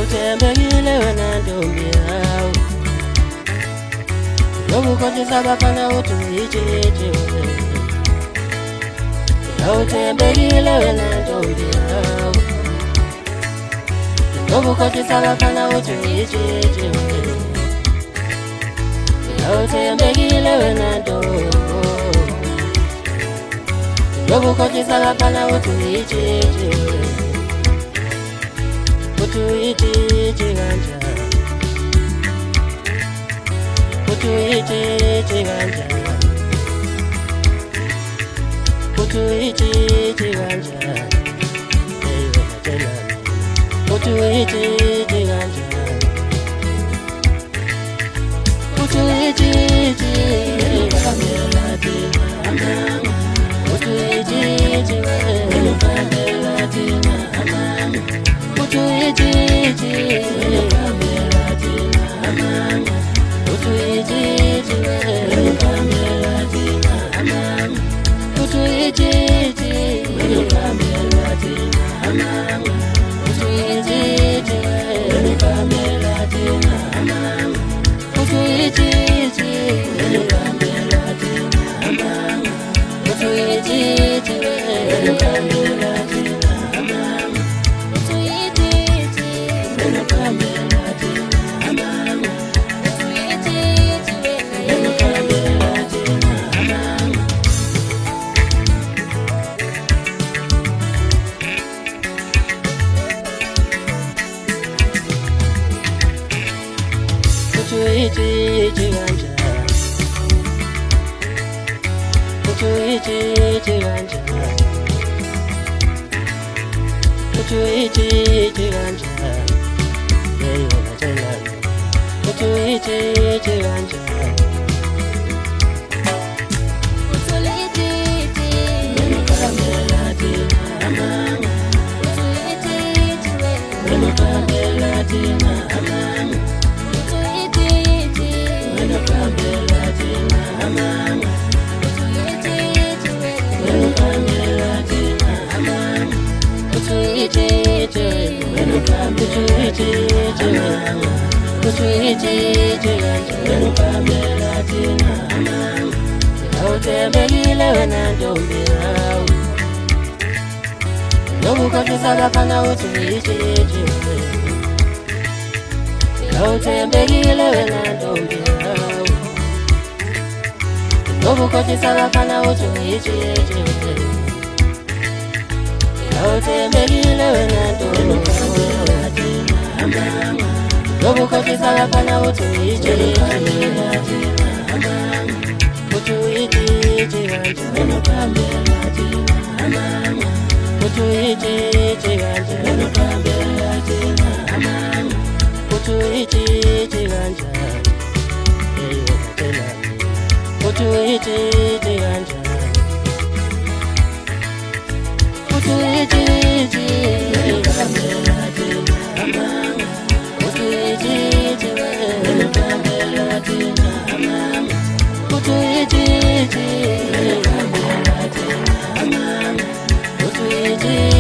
Yawutembekile wena ntombi yawo Yobukhohlisa abafana uthi uyitshitshi Yawutembekile wena ntombi yawo Yobukhohlisa abafana uthi uyitshitshi Yawutembekile wena ntombi Yobukhohlisa abafana uthi uyitshitshi Uthi uyitshitshi kanjani Uthi uyitshitshi kanjani Uthi uyitshitshi kanjani Uthi uyitshitshi kanjani Uthi uyitshitshi Uthi uyitshitshi Yawutembekile wena ntombi yawo Yobukhohlisa abafana uthi uyitshitshi Yawutembekile wena ntombi yawo Yobukhohlisa abafana uthi uyitshitshi Yawutembekile wena ntombi Yobukhohlisa abafana uthi uyitshitshi Uthi uyitshitshi kanjani Uthi uyitshitshi kanjani Uthi uyitshitshi kanjani Uthi uyitshitshi kanjani Uthi uyitshitshi Uthi uyitshitshi